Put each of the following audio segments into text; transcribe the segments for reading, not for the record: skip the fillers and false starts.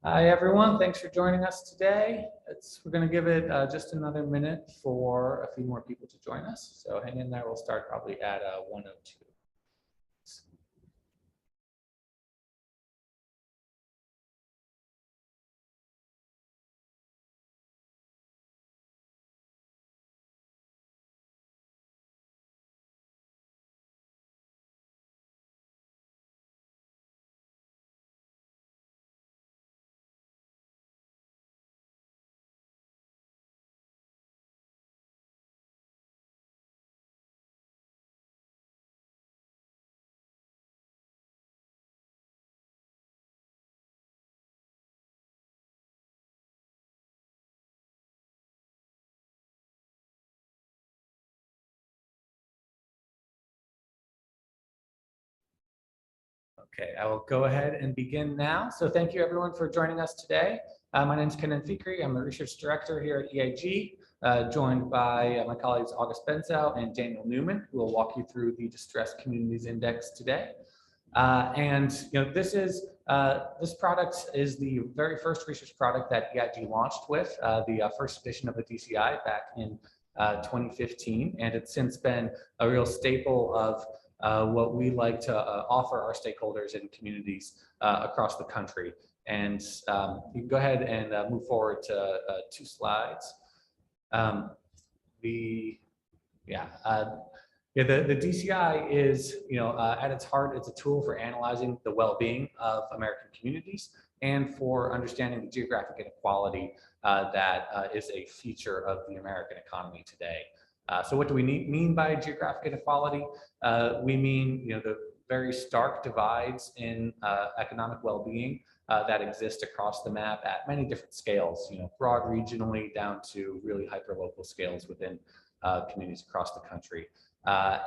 Hi, everyone. Thanks for joining us today. We're going to give it just another minute for a few more people to join us. So hang in there. We'll start probably at 1:02. Okay, I will go ahead and begin now. So thank you everyone for joining us today. My name is Kenan Fikri. I'm the research director here at EIG, joined by my colleagues August Benzow and Daniel Newman, who will walk you through the Distressed Communities Index today. This product is the very first research product that EIG launched with, the first edition of the DCI back in 2015, and it's since been a real staple of what we like to offer our stakeholders and communities across the country. And you can go ahead and move forward to 2 slides. The DCI is, at its heart, it's a tool for analyzing the well-being of American communities and for understanding the geographic inequality that is a feature of the American economy today. So what do we mean by geographic inequality? We mean, the very stark divides in economic well-being that exist across the map at many different scales, broad regionally down to really hyper-local scales within communities across the country.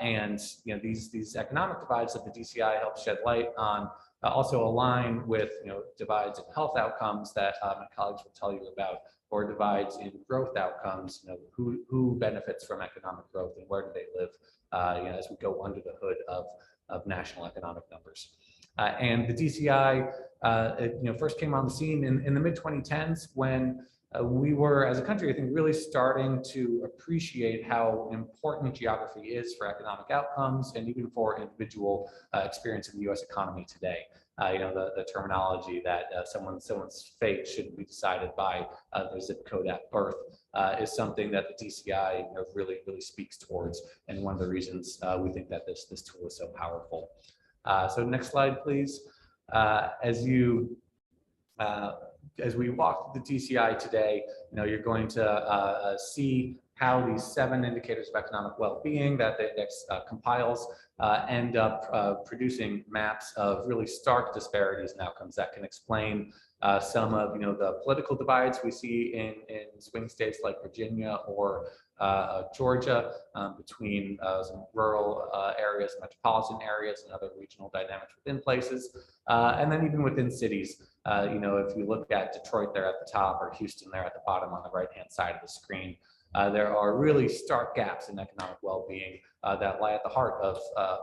These economic divides that the DCI helps shed light on also align with divides in health outcomes that my colleagues will tell you about, or divides in growth outcomes. Who benefits from economic growth and where do they live? As we go under the hood of national economic numbers. And the DCI, first came on the scene in the mid-2010s when we were, as a country, I think, really starting to appreciate how important geography is for economic outcomes and even for individual experience in the U.S. economy today. The terminology that someone's fate shouldn't be decided by their zip code at birth is something that the DCI really speaks towards, and one of the reasons we think that this tool is so powerful. So next slide, please. As we walk the DCI today, you're going to see how these 7 indicators of economic well-being that the index compiles end up producing maps of really stark disparities and outcomes that can explain some of the political divides we see in swing states like Virginia or Georgia, between some rural areas, metropolitan areas, and other regional dynamics within places, and then even within cities. If you look at Detroit there at the top, or Houston there at the bottom on the right-hand side of the screen, there are really stark gaps in economic well-being that lie at the heart of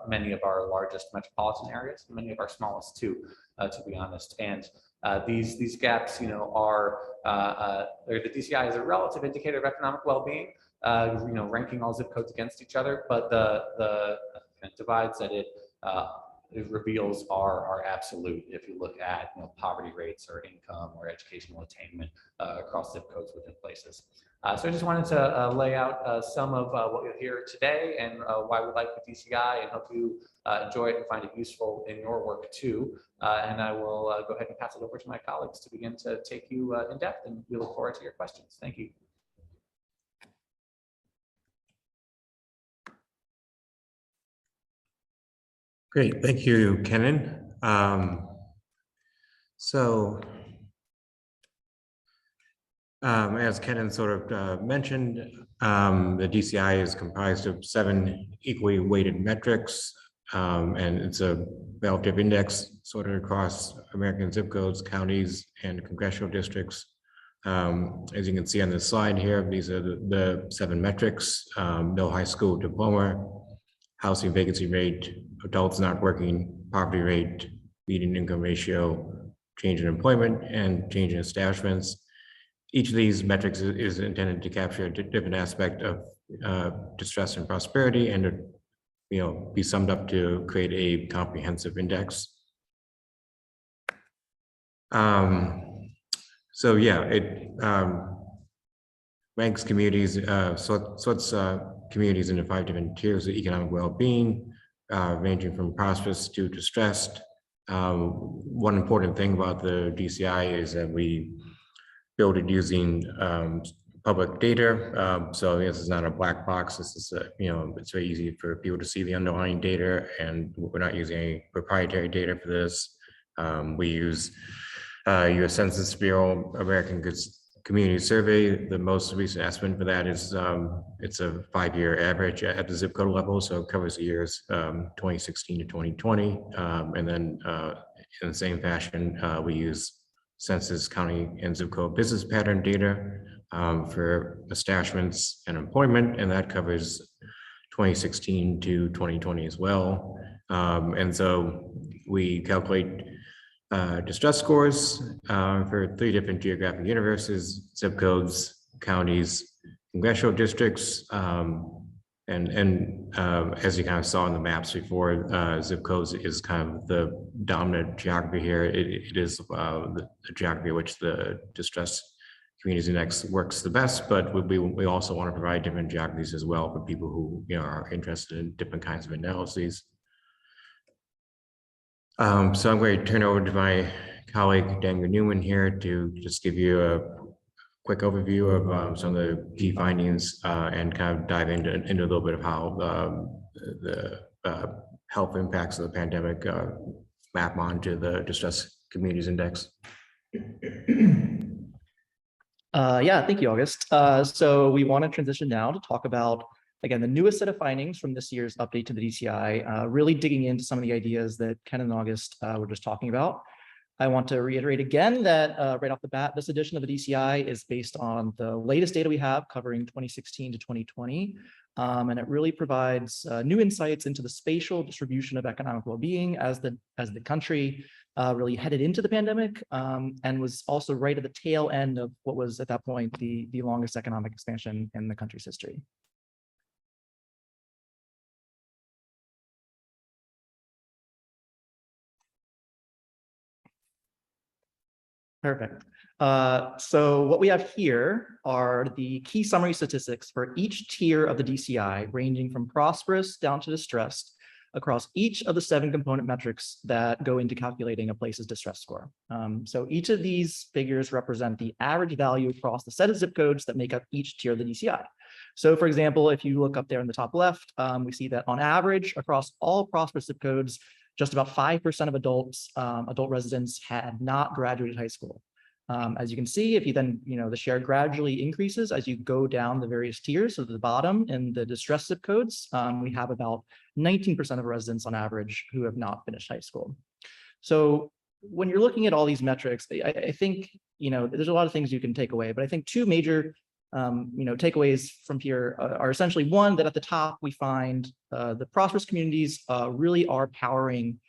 many of our largest metropolitan areas, and many of our smallest too, to be honest. And these gaps, the DCI is a relative indicator of economic well-being, ranking all zip codes against each other, but the divides that it reveals are absolute if you look at poverty rates or income or educational attainment across zip codes within places. So I just wanted to lay out some of what you'll hear today and why we like the DCI, and hope you enjoy it and find it useful in your work too. And I will go ahead and pass it over to my colleagues to begin to take you in depth, and we look forward to your questions. Thank you. Great, thank you, Kenan. As Kenan sort of mentioned, the DCI is comprised of 7 equally weighted metrics, and it's a relative index sorted across American zip codes, counties, and congressional districts. As you can see on this slide here, these are the 7 metrics: no high school diploma, housing vacancy rate, adults not working, poverty rate, median income ratio, change in employment, and change in establishments. Each of these metrics is intended to capture a different aspect of distress and prosperity, and to, be summed up to create a comprehensive index. So yeah, it ranks communities, sorts communities into 5 different tiers of economic well-being, ranging from prosperous to distressed. One important thing about the DCI is that we build it using public data. So this is not a black box. This is, it's very easy for people to see the underlying data, and we're not using any proprietary data for this. We use U.S. Census Bureau American Community Survey. The most recent estimate for that is it's a 5-year average at the zip code level, so it covers the years 2016 to 2020. And then in the same fashion, we use census, county, and zip code business pattern data for establishments and employment, and that covers 2016 to 2020 as well. And so we calculate distress scores for 3 different geographic universes: zip codes, counties, congressional districts, and as you kind of saw in the maps before, zip codes is kind of the dominant geography here. It is the geography which the distress communities index works the best, but we also want to provide different geographies as well for people who are interested in different kinds of analyses. So I'm going to turn over to my colleague Daniel Newman here to just give you a quick overview of some of the key findings and kind of dive into a little bit of how the health impacts of the pandemic map onto the Distress Communities Index. Yeah, thank you, August. So we want to transition now to talk about, again, the newest set of findings from this year's update to the DCI, really digging into some of the ideas that Ken and August were just talking about. I want to reiterate again that right off the bat, this edition of the DCI is based on the latest data we have covering 2016 to 2020. And it really provides new insights into the spatial distribution of economic well-being as the country really headed into the pandemic, and was also right at the tail end of what was at that point the longest economic expansion in the country's history. Perfect. So what we have here are the key summary statistics for each tier of the DCI, ranging from prosperous down to distressed, across each of the 7 component metrics that go into calculating a place's distress score. So each of these figures represent the average value across the set of zip codes that make up each tier of the DCI. So for example, if you look up there in the top left, we see that on average across all prosperous zip codes, just about 5% of adult residents had not graduated high school. As you can see, if you then, the share gradually increases as you go down the various tiers. So at the bottom in the distressed zip codes, we have about 19% of residents on average who have not finished high school. So when you're looking at all these metrics, I think, there's a lot of things you can take away, but I think 2 major takeaways from here are essentially, one, that at the top we find the prosperous communities really are powering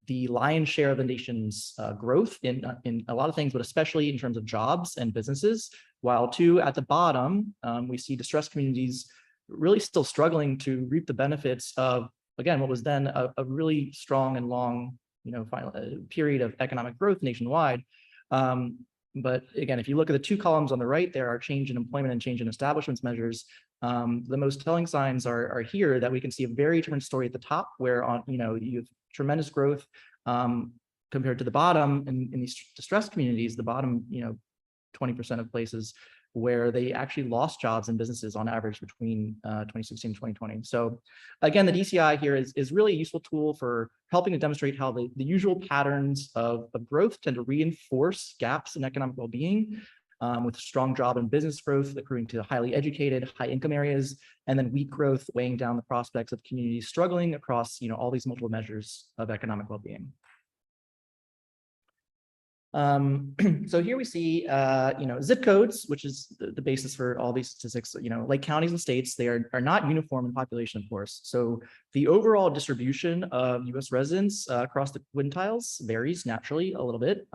the lion's share of the nation's growth in a lot of things, but especially in terms of jobs and businesses. While 2, at the bottom, we see distressed communities really still struggling to reap the benefits of, again, what was then a really strong and long, final period of economic growth nationwide. But again, if you look at the 2 columns on the right, there are change in employment and change in establishments measures. The most telling signs are here that we can see a very different story at the top, where you have tremendous growth compared to the bottom in these distressed communities, the bottom 20% of places where they actually lost jobs and businesses on average between 2016 and 2020. So again, the DCI here is really a useful tool for helping to demonstrate how the usual patterns of growth tend to reinforce gaps in economic well-being, with strong job and business growth accruing to highly educated, high income areas, and then weak growth weighing down the prospects of communities struggling across all these multiple measures of economic well-being. So here we see, zip codes, which is the basis for all these statistics. Like counties and states, they are not uniform in population, of course. So the overall distribution of U.S. residents across the quintiles varies naturally a little bit.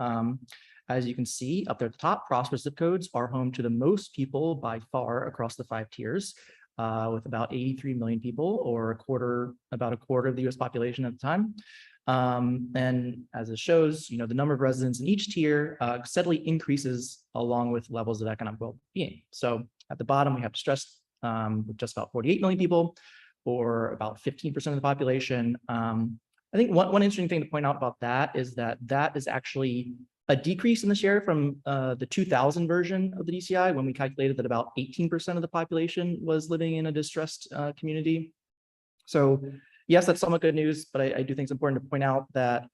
As you can see up there at the top, prosperous zip codes are home to the most people by far across the 5 tiers, with about 83 million people, or about a quarter of the U.S. population at the time. And as it shows, the number of residents in each tier steadily increases along with levels of economic well-being. So at the bottom, we have distressed with just about 48 million people, or about 15% of the population. I think one interesting thing to point out about that is that is actually a decrease in the share from the 2000 version of the DCI, when we calculated that about 18% of the population was living in a distressed community. So yes, that's somewhat good news, but I do think it's important to point out that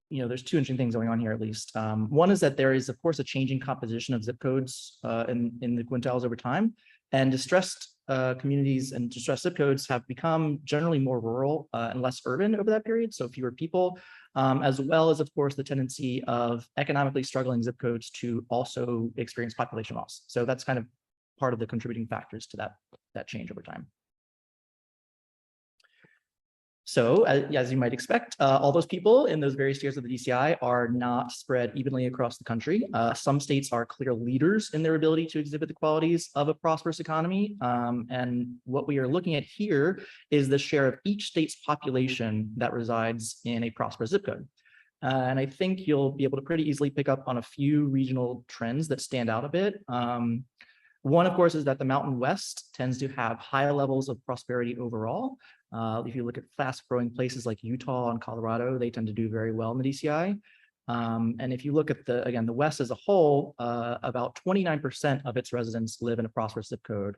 there's 2 interesting things going on here, at least. One is that there is, of course, a changing composition of zip codes in the quintiles over time, and distressed communities and distressed zip codes have become generally more rural and less urban over that period, so fewer people, as well as, of course, the tendency of economically struggling zip codes to also experience population loss. So that's kind of part of the contributing factors to that change over time. So as you might expect, all those people in those various tiers of the DCI are not spread evenly across the country. Some states are clear leaders in their ability to exhibit the qualities of a prosperous economy. And what we are looking at here is the share of each state's population that resides in a prosperous zip code. And I think you'll be able to pretty easily pick up on a few regional trends that stand out a bit. One, of course, is that the Mountain West tends to have high levels of prosperity overall. If you look at fast-growing places like Utah and Colorado, they tend to do very well in the DCI. And if you look at the West as a whole, about 29% of its residents live in a prosperous zip code,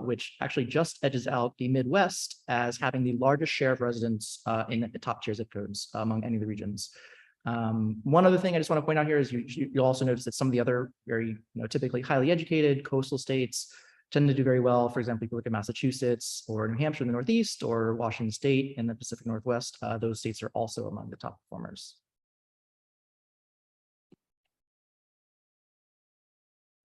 which actually just edges out the Midwest as having the largest share of residents in the top tier zip codes among any of the regions. One other thing I just want to point out here is you'll also notice that some of the other very typically highly educated coastal states tend to do very well. For example, if you look at Massachusetts or New Hampshire in the Northeast, or Washington State in the Pacific Northwest, those states are also among the top performers.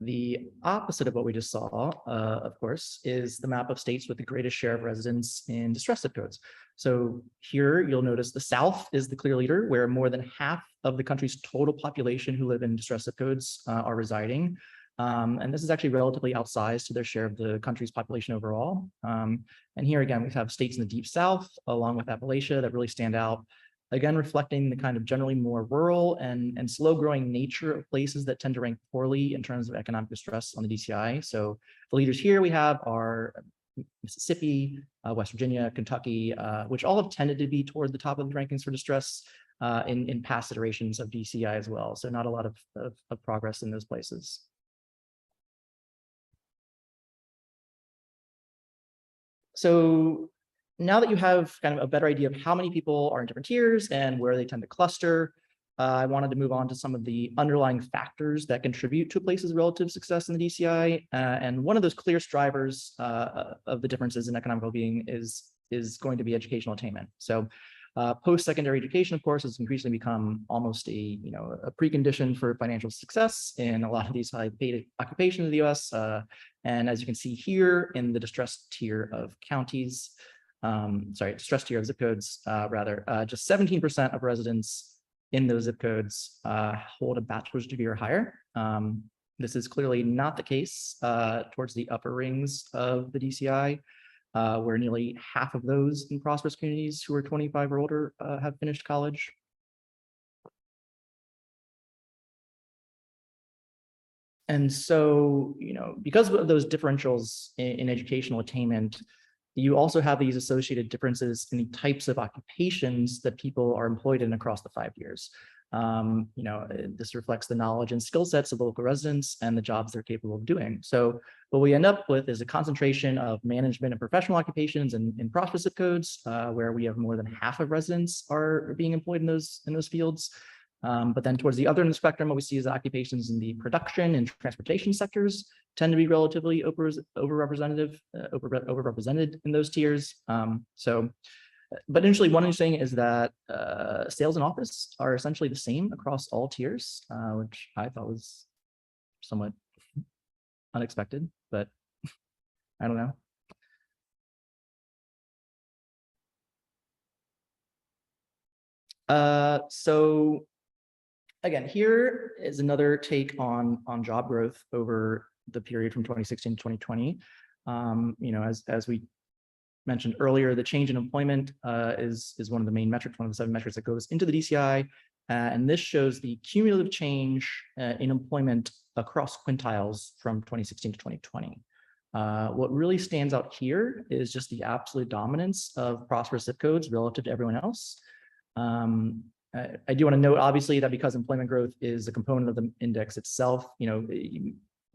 The opposite of what we just saw, of course, is the map of states with the greatest share of residents in distressed zip codes. So here you'll notice the South is the clear leader, where more than half of the country's total population who live in distressed zip codes are residing. And this is actually relatively outsized to their share of the country's population overall. And here again, we have states in the deep South, along with Appalachia, that really stand out, again, reflecting the kind of generally more rural and slow-growing nature of places that tend to rank poorly in terms of economic distress on the DCI. So the leaders here we have are Mississippi, West Virginia, Kentucky, which all have tended to be toward the top of the rankings for distress in past iterations of DCI as well. So not a lot of progress in those places. So now that you have kind of a better idea of how many people are in different tiers and where they tend to cluster, I wanted to move on to some of the underlying factors that contribute to a place's relative success in the DCI. And one of those clearest drivers of the differences in economic well-being is going to be educational attainment. So post-secondary education, of course, has increasingly become almost a precondition for financial success in a lot of these high-paid occupations in the US. And as you can see here in the distressed tier of counties, distressed tier of zip codes, just 17% of residents in those zip codes hold a bachelor's degree or higher. This is clearly not the case towards the upper rings of the DCI, where nearly half of those in prosperous communities who are 25 or older have finished college. And so, because of those differentials in educational attainment, you also have these associated differences in the types of occupations that people are employed in across the 5 years. This reflects the knowledge and skill sets of the local residents and the jobs they're capable of doing. So what we end up with is a concentration of management and professional occupations in prosperous zip codes, where we have more than half of residents are being employed in those fields. But then towards the other end of the spectrum, what we see is occupations in the production and transportation sectors tend to be relatively overrepresented in those tiers. So But initially, one interesting is that sales and office are essentially the same across all tiers, which I thought was somewhat unexpected, but I don't know. So again, here is another take on job growth over the period from 2016 to 2020. As we mentioned earlier, the change in employment is one of the main metrics, one of the 7 metrics that goes into the DCI. And this shows the cumulative change in employment across quintiles from 2016 to 2020. What really stands out here is just the absolute dominance of prosperous zip codes relative to everyone else. I do want to note, obviously, that because employment growth is a component of the index itself,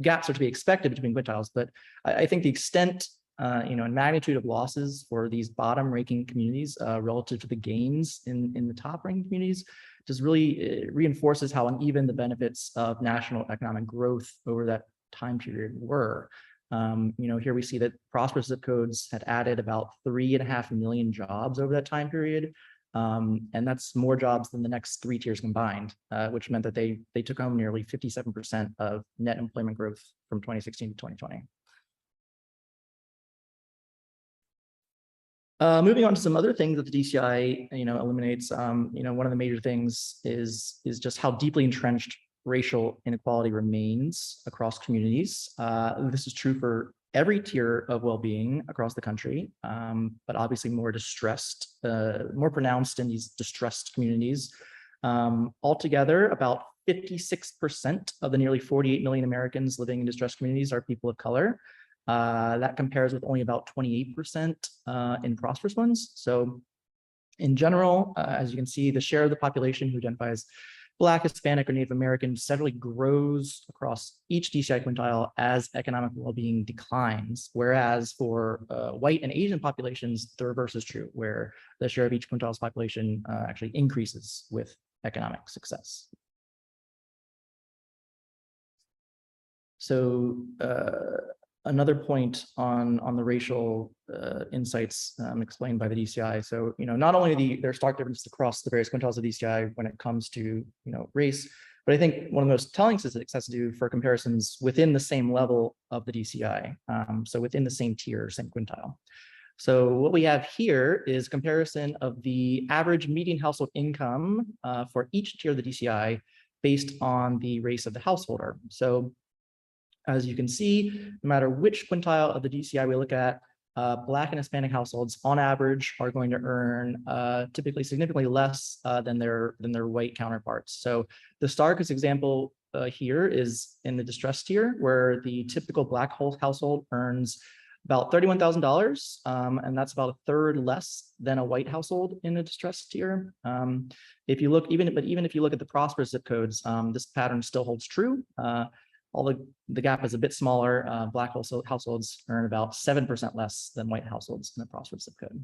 gaps are to be expected between quintiles, but I think the extent and magnitude of losses for these bottom ranking communities relative to the gains in the top ranking communities just really reinforces how uneven the benefits of national economic growth over that time period were. Here we see that prosperous zip codes had added about 3.5 million jobs over that time period. And that's more jobs than the next 3 tiers combined, which meant that they took home nearly 57% of net employment growth from 2016 to 2020. Moving on to some other things that the DCI, eliminates. One of the major things is just how deeply entrenched racial inequality remains across communities. This is true for every tier of well-being across the country, but obviously more pronounced in these distressed communities. Altogether, about 56% of the nearly 48 million Americans living in distressed communities are people of color. That compares with only about 28% in prosperous ones. So in general, as you can see, the share of the population who identifies Black, Hispanic, or Native American steadily grows across each DCI quintile as economic well-being declines, whereas for white and Asian populations, the reverse is true, where the share of each quintile's population actually increases with economic success. So another point on the racial insights explained by the DCI. So, not only there are stark differences across the various quintiles of DCI when it comes to, race, but I think one of the most telling statistics has to do for comparisons within the same level of the DCI. So within the same tier, same quintile. So what we have here is comparison of the average median household income for each tier of the DCI based on the race of the householder. So as you can see, no matter which quintile of the DCI we look at, Black and Hispanic households on average are going to earn typically significantly less than their white counterparts. So the starkest example here is in the distressed tier, where the typical Black household earns about $31,000, and that's about 1/3 less than a white household in the distressed tier. If you look, even if you look at the prosperous zip codes, this pattern still holds true. Although the gap is a bit smaller, Black households earn about 7% less than white households in the prosperous zip code.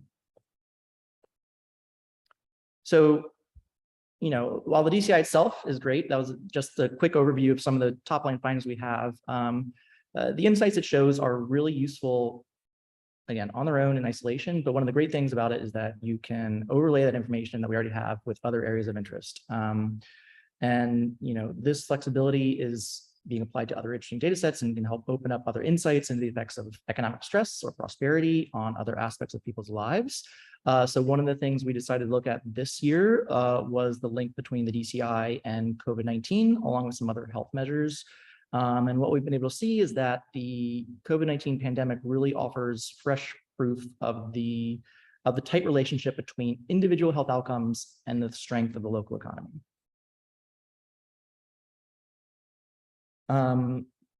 So, while the DCI itself is great, that was just a quick overview of some of the top line findings we have. The insights it shows are really useful, again, on their own in isolation, but one of the great things about it is that you can overlay that information that we already have with other areas of interest. This flexibility is being applied to other interesting data sets and can help open up other insights into the effects of economic stress or prosperity on other aspects of people's lives. So one of the things we decided to look at this year was the link between the DCI and COVID-19, along with some other health measures. And what we've been able to see is that the COVID-19 pandemic really offers fresh proof of the tight relationship between individual health outcomes and the strength of the local economy.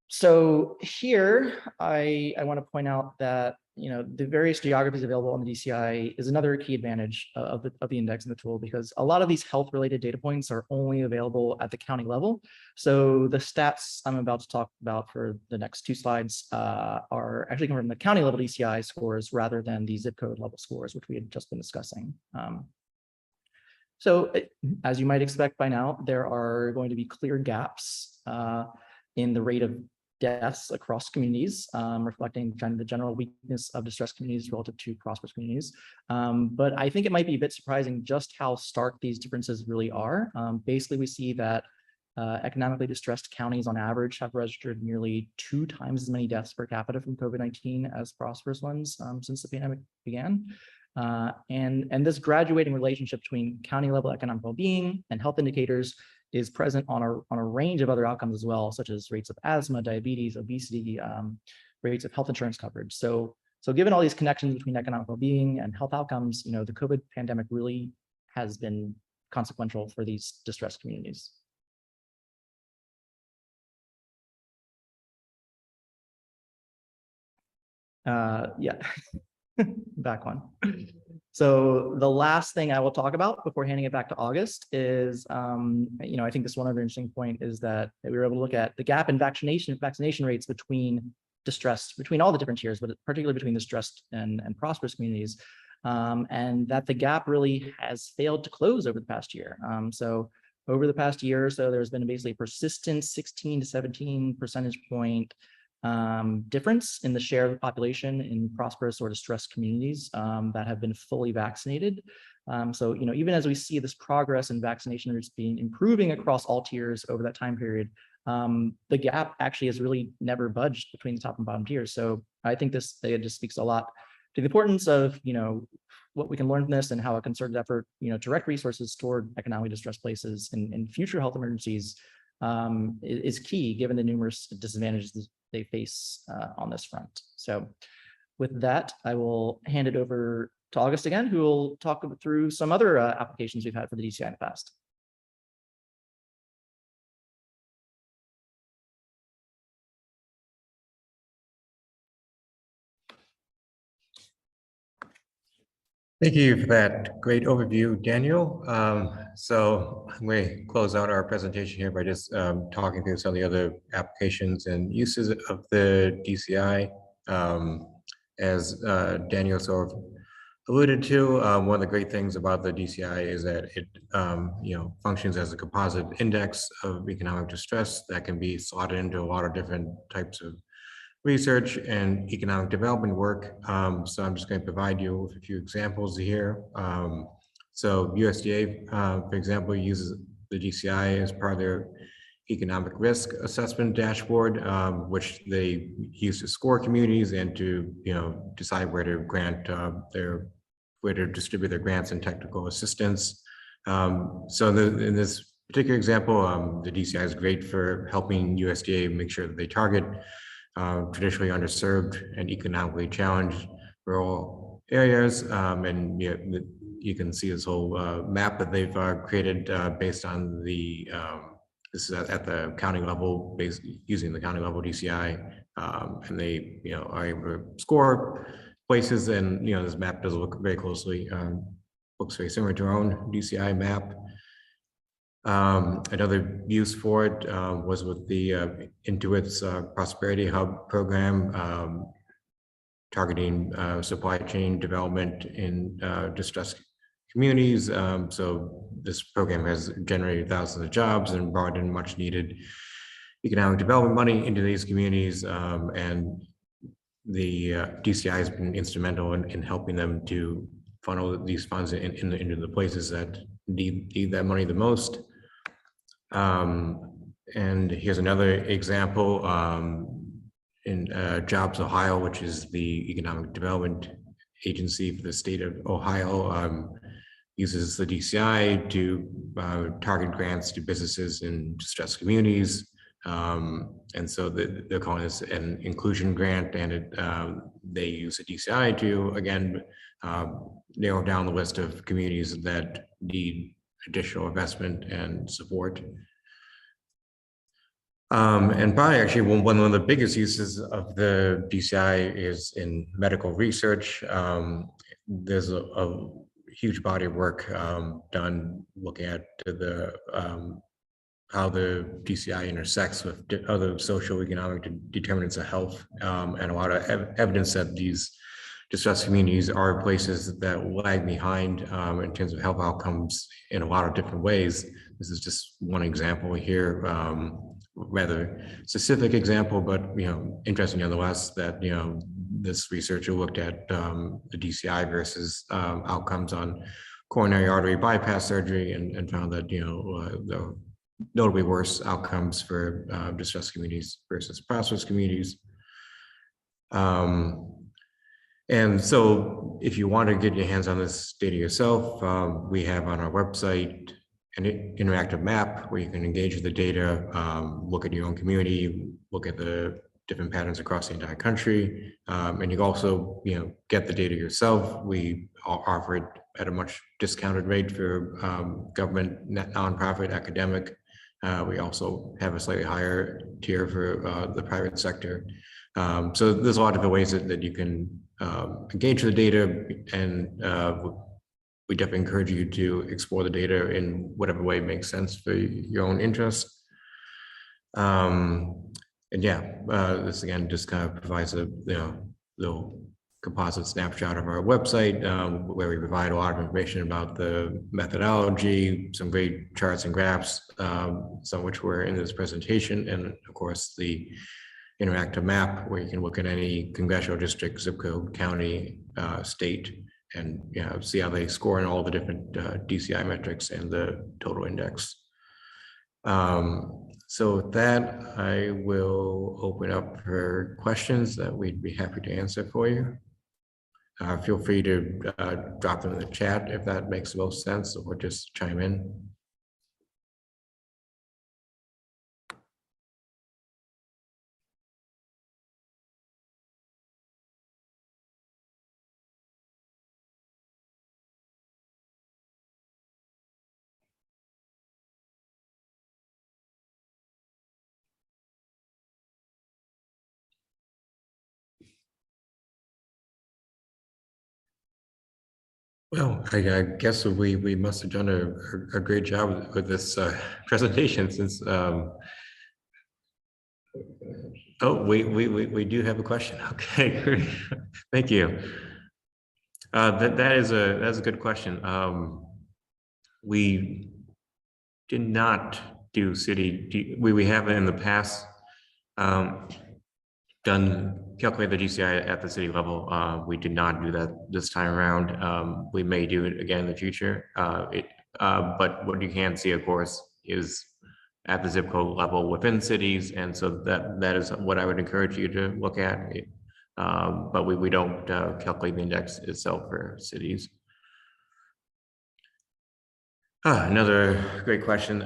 So here, I want to point out that the various geographies available on the DCI is another key advantage of the index and the tool, because a lot of these health-related data points are only available at the county level. So the stats I'm about to talk about for the next 2 slides are actually coming from the county level DCI scores rather than the zip code level scores, which we had just been discussing. So as you might expect by now, there are going to be clear gaps in the rate of deaths across communities, reflecting kind of the general weakness of distressed communities relative to prosperous communities. But I think it might be a bit surprising just how stark these differences really are. Basically, we see that economically distressed counties on average have registered nearly 2 times as many deaths per capita from COVID-19 as prosperous ones since the pandemic began. And this graduating relationship between county level economic well-being and health indicators is present on a range of other outcomes as well, such as rates of asthma, diabetes, obesity, rates of health insurance coverage. So given all these connections between economic well-being and health outcomes, the COVID pandemic really has been consequential for these distressed communities. Yeah, back one. So the last thing I will talk about before handing it back to August is, I think this one other interesting point is that we were able to look at the gap in vaccination rates between all the different tiers, but particularly between distressed and prosperous communities, and that the gap really has failed to close over the past year. So over the past year or so, there's been basically a persistent 16 to 17 percentage point difference in the share of the population in prosperous or distressed communities that have been fully vaccinated. So, even as we see this progress in vaccination rates improving across all tiers over that time period, the gap actually has really never budged between the top and bottom tiers. So I think this just speaks a lot to the importance of, what we can learn from this and how a concerted effort, direct resources toward economically distressed places in future health emergencies is key, given the numerous disadvantages they face on this front. So with that, I will hand it over to August again, who will talk through some other applications we've had for the DCI in the past. Thank you for that great overview, Daniel. So I'm going to close out our presentation here by just talking through some of the other applications and uses of the DCI. As Daniel sort of alluded to, one of the great things about the DCI is that it functions as a composite index of economic distress that can be slotted into a lot of different types of research and economic development work. So I'm just going to provide you with a few examples here. So USDA, for example, uses the DCI as part of their economic risk assessment dashboard, which they use to score communities and to decide where to where to distribute their grants and technical assistance. So in this particular example, the DCI is great for helping USDA make sure that they target traditionally underserved and economically challenged rural areas. And you can see this whole map that they've created based on the, this is at the county level, using the county level DCI. And they are able to score places, and this map does look very closely, looks very similar to our own DCI map. Another use for it was with the Intuit's Prosperity Hub program, targeting supply chain development in distressed communities. So this program has generated thousands of jobs and brought in much needed economic development money into these communities. And the DCI has been instrumental in helping them to funnel these funds into the places that need that money the most. And here's another example in Jobs Ohio, which is the economic development agency for the state of Ohio, uses the DCI to target grants to businesses in distressed communities. And so they're calling this an inclusion grant, and they use the DCI to, again, narrow down the list of communities that need additional investment and support. And probably actually one of the biggest uses of the DCI is in medical research. There's a huge body of work done looking at how the DCI intersects with other social economic determinants of health, and a lot of evidence that these distressed communities are places that lag behind in terms of health outcomes in a lot of different ways. This is just one example here, rather specific example, but interesting nonetheless that this researcher looked at the DCI versus outcomes on coronary artery bypass surgery and found that the notably worse outcomes for distressed communities versus prosperous communities. And so if you want to get your hands on this data yourself, we have on our website an interactive map where you can engage with the data, look at your own community, look at the different patterns across the entire country, and you can also get the data yourself. We offer it at a much discounted rate for government, nonprofit, academic. We also have a slightly higher tier for the private sector. So there's a lot of different ways that you can engage with the data, and we definitely encourage you to explore the data in whatever way makes sense for your own interest. And yeah, this again just kind of provides a little composite snapshot of our website where we provide a lot of information about the methodology, some great charts and graphs, some of which were in this presentation, and of course the interactive map where you can look at any congressional district, zip code, county, state, and see how they score in all the different DCI metrics and the total index. So with that, I will open up for questions that we'd be happy to answer for you. Feel free to drop them in the chat if that makes the most sense, or just chime in. Well, I guess we must have done a great job with this presentation, since oh, we do have a question. Okay, great. Thank you. That's a good question. We did not do city. We have in the past calculate the DCI at the city level. We did not do that this time around. We may do it again in the future. But what you can see, of course, is at the zip code level within cities, and so that is what I would encourage you to look at. But we don't calculate the index itself for cities. Another great question.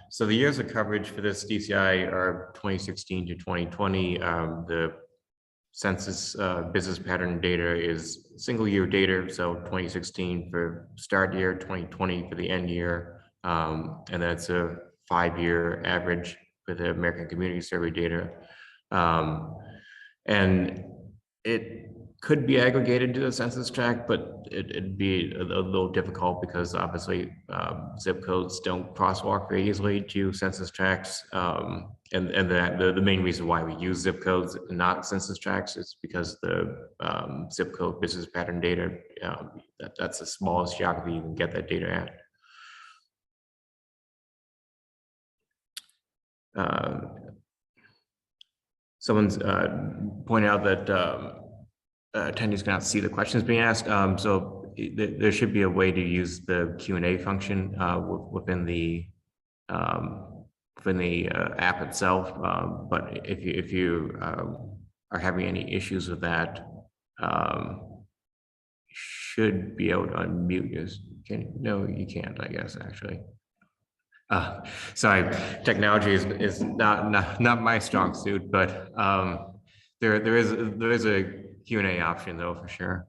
So the years of coverage for this DCI are 2016 to 2020. The census business pattern data is single year data. So 2016 for start year, 2020 for the end year. And that's a 5-year average for the American Community Survey data. And it could be aggregated to the census tract, but it'd be a little difficult because obviously zip codes don't crosswalk very easily to census tracts. And the main reason why we use zip codes and not census tracts is because the zip code business pattern data, that's the smallest geography you can get that data at. Someone's pointed out that attendees cannot see the questions being asked. So there should be a way to use the Q&A function within the app itself. But if you are having any issues with that, should be able to unmute you. No, you can't, I guess, actually. Sorry, technology is not my strong suit, but there is a Q&A option though, for sure.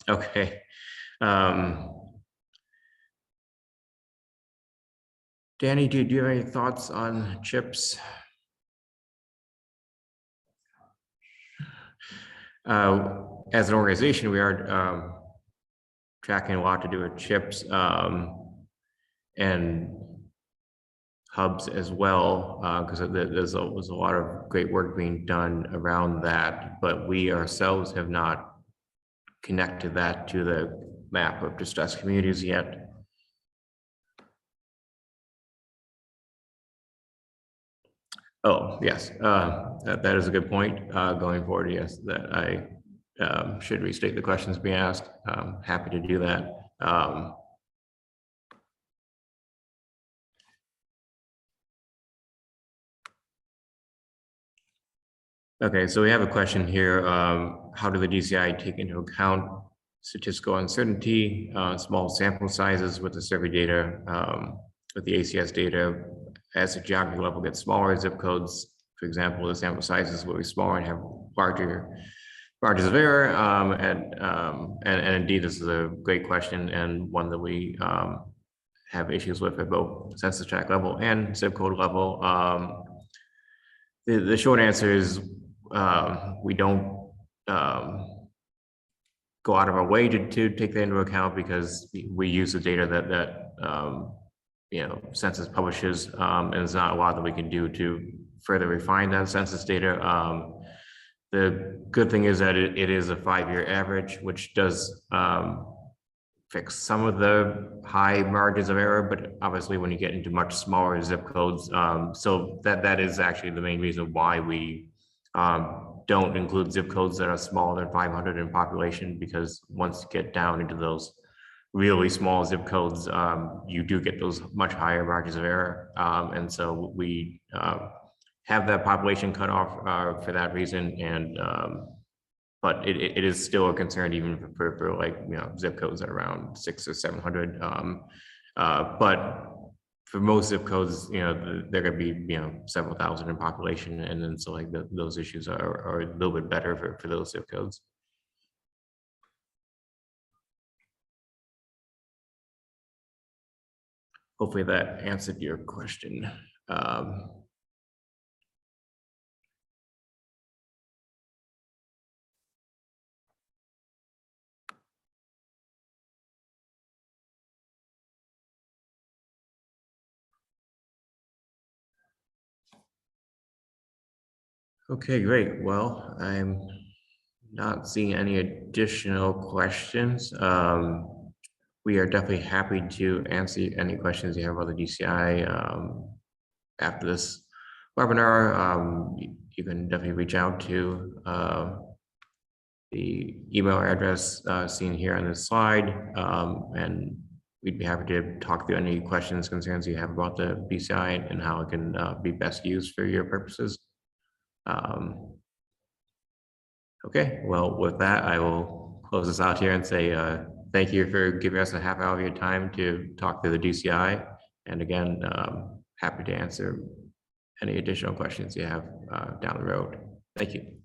Okay. Danny, do you have any thoughts on chips? As an organization, we are tracking a lot to do with chips and hubs as well, because there's a lot of great work being done around that, but we ourselves have not connected that to the map of distressed communities yet. Oh, yes, that is a good point. Going forward, yes, that I should restate the questions being asked. Happy to do that. Okay, so we have a question here. How do the DCI take into account statistical uncertainty, small sample sizes with the survey data, with the ACS data? As the geography level gets smaller, zip codes, for example, the sample sizes will be smaller and have larger margins of error. And indeed, this is a great question and one that we have issues with at both census tract level and zip code level. The short answer is we don't go out of our way to take that into account because we use the data that census publishes, and there's not a lot that we can do to further refine that census data. The good thing is that it is a 5-year average, which does fix some of the high margins of error, but obviously when you get into much smaller zip codes, so that is actually the main reason why we don't include zip codes that are smaller than 500 in population, because once you get down into those really small zip codes, you do get those much higher margins of error. And so we have that population cut off for that reason. And but it is still a concern even for like, zip codes at around 600 or 700. But for most zip codes, they're going to be, several thousand in population. And then so like those issues are a little bit better for those zip codes. Hopefully that answered your question. Okay, great. Well, I'm not seeing any additional questions. We are definitely happy to answer any questions you have about the DCI after this webinar. You can definitely reach out to the email address seen here on this slide, and we'd be happy to talk through any questions, concerns you have about the DCI and how it can be best used for your purposes. Okay, well, with that, I will close this out here and say thank you for giving us a half hour of your time to talk through the DCI. And again, happy to answer any additional questions you have down the road. Thank you.